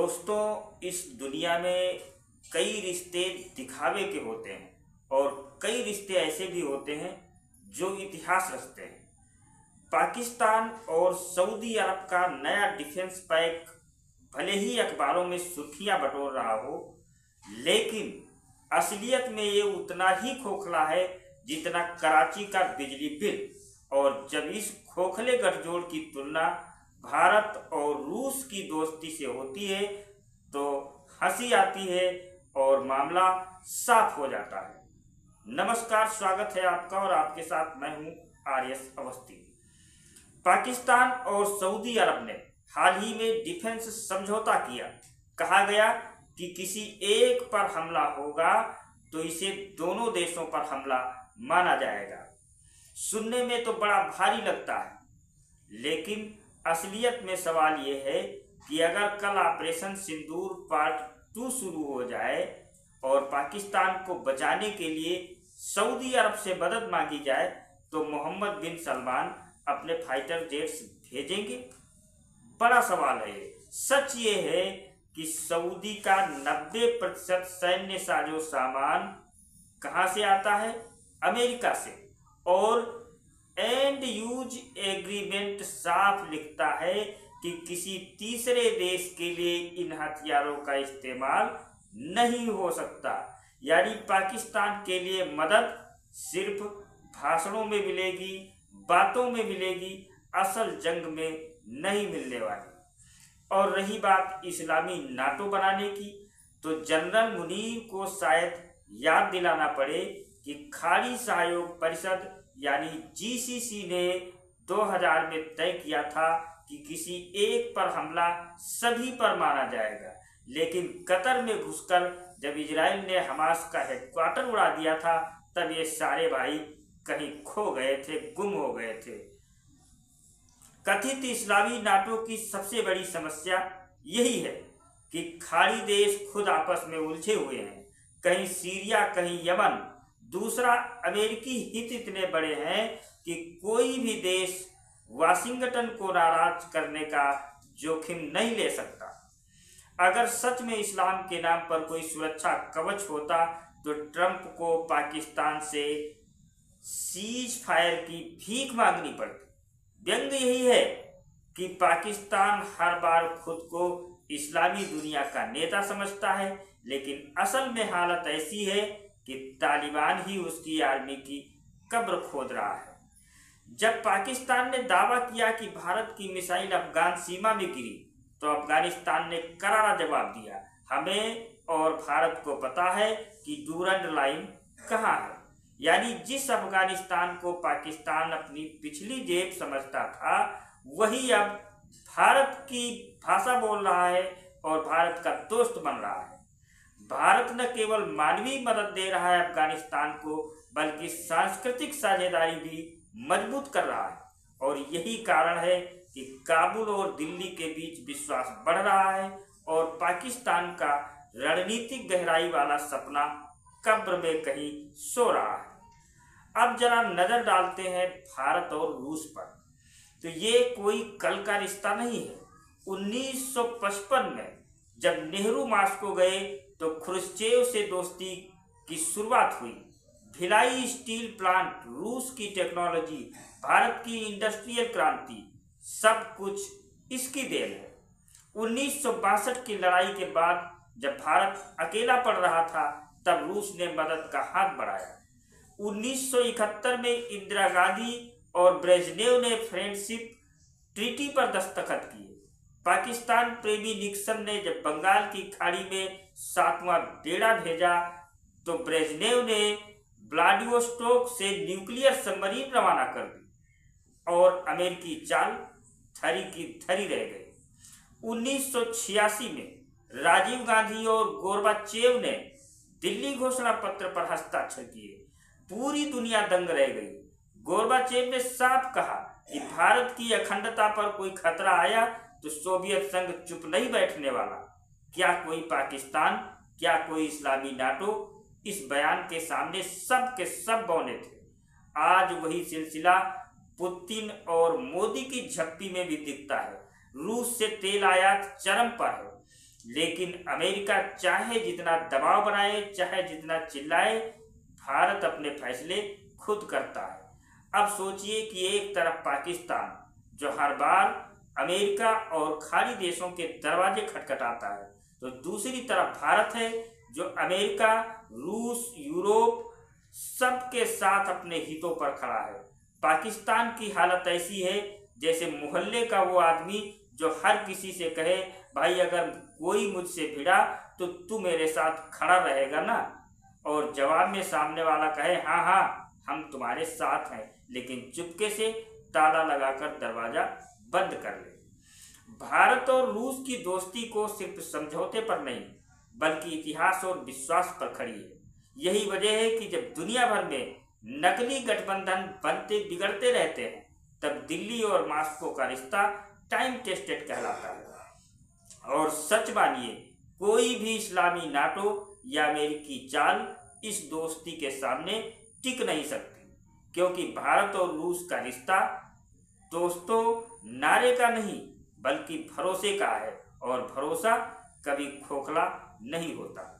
दोस्तों, इस दुनिया में कई रिश्ते दिखावे के होते हैं और कई रिश्ते ऐसे भी होते हैं जो इतिहास रचते हैं। पाकिस्तान और सऊदी अरब का नया डिफेंस पैक भले ही अखबारों में सुर्खियां बटोर रहा हो, लेकिन असलियत में ये उतना ही खोखला है जितना कराची का बिजली बिल। और जब इस खोखले गठजोड़ की तुलना भारत और रूस की दोस्ती से होती है तो हंसी आती है और मामला साफ हो जाता है। नमस्कार, स्वागत है आपका और आपके साथ मैं हूं आर्यस अवस्थी। पाकिस्तान और सऊदी अरब ने हाल ही में डिफेंस समझौता किया। कहा गया कि किसी एक पर हमला होगा तो इसे दोनों देशों पर हमला माना जाएगा। सुनने में तो बड़ा भारी लगता है, लेकिन असलियत में सवाल ये है कि अगर कल ऑपरेशन सिंदूर पार्ट 2 शुरू हो जाए और पाकिस्तान को बचाने के लिए सऊदी अरब से मदद मांगी जाए तो मोहम्मद बिन सलमान अपने फाइटर जेट्स भेजेंगे? बड़ा सवाल है। सच ये है कि सऊदी का 90% सैन्य साजो सामान कहां से आता है? अमेरिका से। और एंड यूज एग्रीमेंट साफ लिखता है कि किसी तीसरे देश के लिए इन हथियारों का इस्तेमाल नहीं हो सकता। यानी पाकिस्तान के लिए मदद सिर्फ भाषणों में मिलेगी, बातों में मिलेगी, असल जंग में नहीं मिलने वाली। और रही बात इस्लामी नाटो बनाने की, तो जनरल मुनीर को शायद याद दिलाना पड़े कि खाड़ी सहयोग परिषद यानी जीसीसी ने 2000 में तय किया था कि किसी एक पर हमला सभी पर माना जाएगा, लेकिन कतर में घुसकर जब इजराइल ने हमास का हेडक्वार्टर उड़ा दिया था तब ये सारे भाई कहीं खो गए थे, गुम हो गए थे। कथित इस्लामी नाटो की सबसे बड़ी समस्या यही है कि खाड़ी देश खुद आपस में उलझे हुए हैं। कहीं सीरिया, कहीं यमन। दूसरा, अमेरिकी हित इतने बड़े हैं कि कोई भी देश वाशिंगटन को नाराज करने का जोखिम नहीं ले सकता। अगर सच में इस्लाम के नाम पर कोई सुरक्षा कवच होता तो ट्रंप को पाकिस्तान से सीज फायर की भीख मांगनी पड़ती। व्यंग यही है कि पाकिस्तान हर बार खुद को इस्लामी दुनिया का नेता समझता है, लेकिन असल में हालत ऐसी है कि तालिबान ही उसकी आर्मी की कब्र खोद रहा है। जब पाकिस्तान ने दावा किया कि भारत की मिसाइल अफगान सीमा में गिरी तो अफगानिस्तान ने करारा जवाब दिया, हमें और भारत को पता है कि डूरंड लाइन कहाँ है। यानी जिस अफगानिस्तान को पाकिस्तान अपनी पिछली जेब समझता था, वही अब भारत की भाषा बोल रहा है और भारत का दोस्त बन रहा है। भारत न केवल मानवीय मदद दे रहा है अफगानिस्तान को, बल्कि सांस्कृतिक साझेदारी भी मजबूत कर रहा है। और यही कारण है कि काबुल और दिल्ली के बीच विश्वास बढ़ रहा है और पाकिस्तान का रणनीतिक गहराई वाला सपना कब्र में कहीं सो रहा है। अब जरा नजर डालते हैं भारत और रूस पर। तो ये कोई कल का रिश्ता नहीं है। 1955 में जब नेहरू मास्को गए तो ख्रुश्चेव से दोस्ती की शुरुआत हुई। भिलाई स्टील प्लांट, रूस की टेक्नोलॉजी, भारत की इंडस्ट्रियल क्रांति, सब कुछ इसकी देन है। 1962 की लड़ाई के बाद जब भारत अकेला पड़ रहा था तब रूस ने मदद का हाथ बढ़ाया। 1971 में इंदिरा गांधी और ब्रेजनेव ने फ्रेंडशिप ट्रीटी पर दस्तखत किए। पाकिस्तान प्रेमी निक्सन ने जब बंगाल की खाड़ी में 7वां बेड़ा भेजा तो ब्रेजनेव ने व्लादिवोस्टोक से न्यूक्लियर सबमरीन रवाना कर दी और अमेरिकी चाल धरी की धरी रह गई। 1986 में राजीव गांधी और गोरबाचेव ने दिल्ली घोषणा पत्र पर हस्ताक्षर किए। पूरी दुनिया दंग रह गई। गोरबाचेव ने साफ कहा कि भारत की अखंडता पर कोई खतरा आया तो सोवियत संघ चुप नहीं बैठने वाला। क्या कोई पाकिस्तान, क्या कोई इस्लामी नाटो? इस बयान के सामने सब के सब बौने थे। आज वही सिलसिला पुतिन और मोदी की झप्पी में भी दिखता है। रूस से तेल आयात चरम पर है। लेकिन अमेरिका चाहे जितना दबाव बनाए, चाहे जितना चिल्लाए, भारत अपने फैसले खुद करता है। अब सोचिए कि एक तरफ पाकिस्तान जो हर बार अमेरिका और खाड़ी देशों के दरवाजे खटखटाता है, तो दूसरी तरफ भारत है जो अमेरिका, रूस, यूरोप सबके साथ अपने हितों पर खड़ा है। पाकिस्तान की हालत ऐसी है जैसे मोहल्ले का वो आदमी जो हर किसी से कहे, भाई अगर कोई मुझसे भिड़ा तो तू मेरे साथ खड़ा रहेगा ना, और जवाब में सामने वाला कहे हाँ हाँ हम तुम्हारे साथ हैं, लेकिन चुपके से ताला लगाकर दरवाजा बंद कर ले। भारत और रूस की दोस्ती को सिर्फ समझौते पर नहीं बल्कि इतिहास और विश्वास पर खड़ी है। यही वजह है कि जब दुनिया भर में नकली गठबंधन बनते बिगड़ते रहते हैं, तब दिल्ली और मॉस्को का रिश्ता टाइम टेस्टेड कहलाता है। और सच मानिए, कोई भी इस्लामी नाटो या अमेरिकी चाल इस दोस्ती के सामने टिक नहीं सकती, क्योंकि भारत और रूस का रिश्ता दोस्तों नारे का नहीं बल्कि भरोसे का है, और भरोसा कभी खोखला नहीं होता।